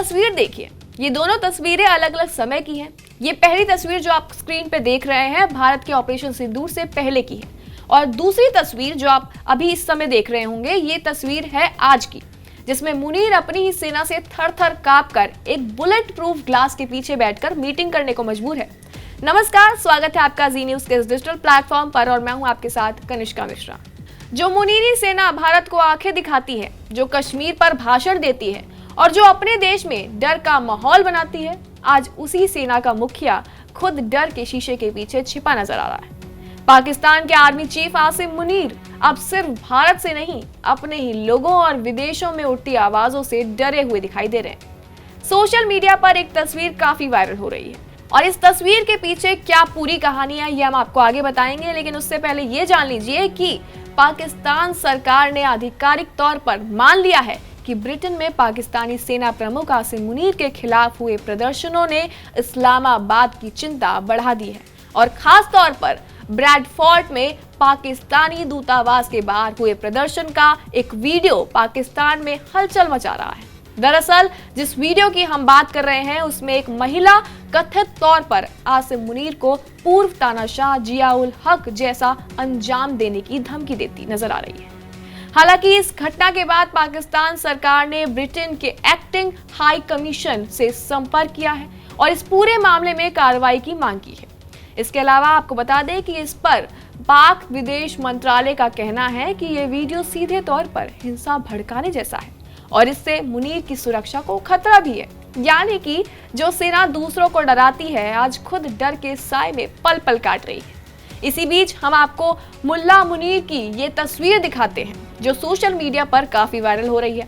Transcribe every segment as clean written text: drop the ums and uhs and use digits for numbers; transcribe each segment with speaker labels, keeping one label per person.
Speaker 1: तस्वीर देखिए, ये दोनों तस्वीरें अलग अलग समय की हैं। ये पहली तस्वीर जो आप स्क्रीन पे देख रहे हैं भारत के ऑपरेशन सिंदूर से पहले की है, और दूसरी तस्वीर जो आप अभी इस समय देख रहे होंगे ये तस्वीर है आज की, जिसमें मुनीर अपनी ही सेना से थर थर कांप कर एक बुलेट प्रूफ ग्लास के पीछे बैठकर मीटिंग करने को मजबूर है। नमस्कार, स्वागत है आपका जी न्यूज के इस डिजिटल प्लेटफॉर्म पर और मैं हूं आपके साथ कनिष्का मिश्रा। जो मुनीरी सेना भारत को आंखें दिखाती है, जो कश्मीर पर भाषण देती है और जो अपने देश में डर का माहौल बनाती है, आज उसी सेना का मुखिया खुद डर के शीशे के पीछे छिपा नजर आ रहा है। पाकिस्तान के आर्मी चीफ आसिम मुनीर अब सिर्फ भारत से नहीं, अपने ही लोगों और विदेशों में उठती आवाजों से डरे हुए दिखाई दे रहे हैं। सोशल मीडिया पर एक तस्वीर काफी वायरल हो रही है और इस तस्वीर के पीछे क्या पूरी कहानी है ये हम आपको आगे बताएंगे, लेकिन उससे पहले ये जान लीजिए कि पाकिस्तान सरकार ने आधिकारिक तौर पर मान लिया है कि ब्रिटेन में पाकिस्तानी सेना प्रमुख आसिम मुनीर के खिलाफ हुए प्रदर्शनों ने इस्लामाबाद की चिंता बढ़ा दी है और खास तौर पर ब्रैडफोर्ड में पाकिस्तानी दूतावास के बाहर हुए प्रदर्शन का एक वीडियो पाकिस्तान में हलचल मचा रहा है। दरअसल जिस वीडियो की हम बात कर रहे हैं उसमें एक महिला कथित तौर पर आसिम मुनीर को पूर्व तानाशाह जियाउल हक जैसा अंजाम देने की धमकी देती नजर आ रही है। हालांकि इस घटना के बाद पाकिस्तान सरकार ने ब्रिटेन के एक्टिंग हाई कमीशन से संपर्क किया है और इस पूरे मामले में कार्रवाई की मांग की है। इसके अलावा आपको बता दें कि इस पर पाक विदेश मंत्रालय का कहना है कि यह वीडियो सीधे तौर पर हिंसा भड़काने जैसा है और इससे मुनीर की सुरक्षा को खतरा भी है। यानी कि जो सेना दूसरों को डराती है आज खुद डर के साए में पल पल काट रही है। इसी बीच हम आपको मुल्ला मुनीर की ये तस्वीर दिखाते हैं जो सोशल मीडिया पर काफी वायरल हो रही है।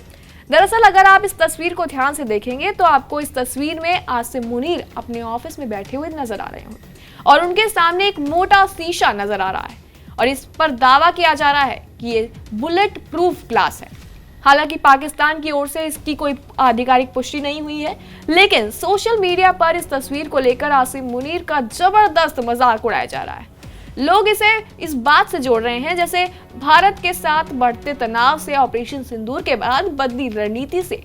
Speaker 1: दरअसल अगर आप इस तस्वीर को ध्यान से देखेंगे तो आपको इस तस्वीर में आसिम मुनीर अपने ऑफिस में बैठे हुए नजर आ रहे होंगे और उनके सामने एक मोटा शीशा नजर आ रहा है और इस पर दावा किया जा रहा है कि ये बुलेट प्रूफ ग्लास है। हालांकि पाकिस्तान की ओर से इसकी कोई आधिकारिक पुष्टि नहीं हुई है, लेकिन सोशल मीडिया पर इस तस्वीर को लेकर आसिम मुनीर का जबरदस्त मजाक उड़ाया जा रहा है। लोग इसे इस बात से जोड़ रहे हैं जैसे भारत के साथ बढ़ते तनाव से, ऑपरेशन सिंदूर के बाद बदली रणनीति से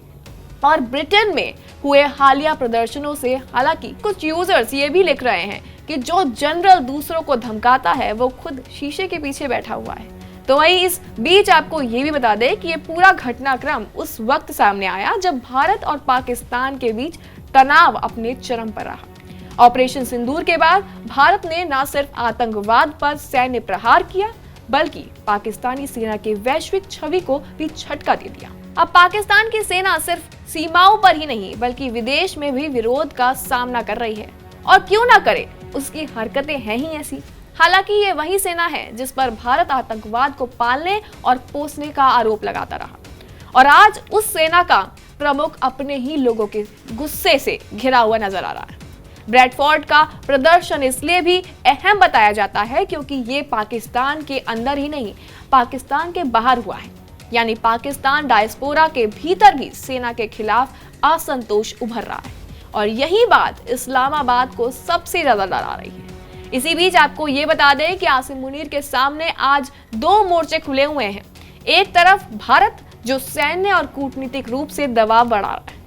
Speaker 1: और ब्रिटेन में हुए हालिया प्रदर्शनों से। हालांकि कुछ यूजर्स ये भी लिख रहे हैं कि जो जनरल दूसरों को धमकाता है वो खुद शीशे के पीछे बैठा हुआ है। तो वहीं इस बीच आपको ये भी बता दें कि ये पूरा घटनाक्रम उस वक्त सामने आया जब भारत और पाकिस्तान के बीच तनाव अपने चरम पर रहा। ऑपरेशन सिंदूर के बाद भारत ने न सिर्फ आतंकवाद पर सैन्य प्रहार किया बल्कि पाकिस्तानी सेना के वैश्विक छवि को भी झटका दे दिया। अब पाकिस्तान की सेना सिर्फ सीमाओं पर ही नहीं बल्कि विदेश में भी विरोध का सामना कर रही है, और क्यों ना करे, उसकी हरकतें हैं ही ऐसी। हालांकि ये वही सेना है जिस पर भारत आतंकवाद को पालने और पोसने का आरोप लगाता रहा और आज उस सेना का प्रमुख अपने ही लोगों के गुस्से से घिरा हुआ नजर आ रहा है। ब्रैडफोर्ड का प्रदर्शन इसलिए भी अहम बताया जाता है क्योंकि ये पाकिस्तान के अंदर ही नहीं, पाकिस्तान के बाहर हुआ है। यानी पाकिस्तान डायस्पोरा के भीतर भी सेना के खिलाफ असंतोष उभर रहा है और यही बात इस्लामाबाद को सबसे ज्यादा डरा रही है। इसी बीच आपको ये बता दें कि आसिम मुनीर के सामने आज दो मोर्चे खुले हुए हैं। एक तरफ भारत जो सैन्य और कूटनीतिक रूप से दबाव बढ़ा रहा है,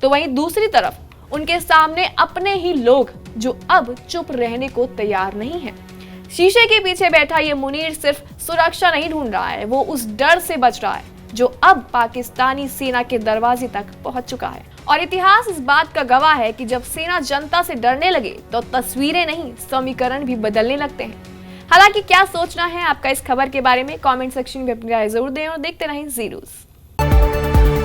Speaker 1: तो वहीं दूसरी तरफ उनके सामने अपने ही लोग जो अब चुप रहने को तैयार नहीं है। शीशे के पीछे बैठा ये मुनीर सिर्फ सुरक्षा नहीं ढूंढ रहा है, वो उस डर से बच रहा है जो अब पाकिस्तानी सेना के दरवाजे तक पहुंच चुका है। और इतिहास इस बात का गवाह है कि जब सेना जनता से डरने लगे तो तस्वीरें नहीं, समीकरण भी बदलने लगते हैं। हालांकि क्या सोचना है आपका इस खबर के बारे में, कमेंट सेक्शन में अपनी राय जरूर दें और देखते रहें जी न्यूज।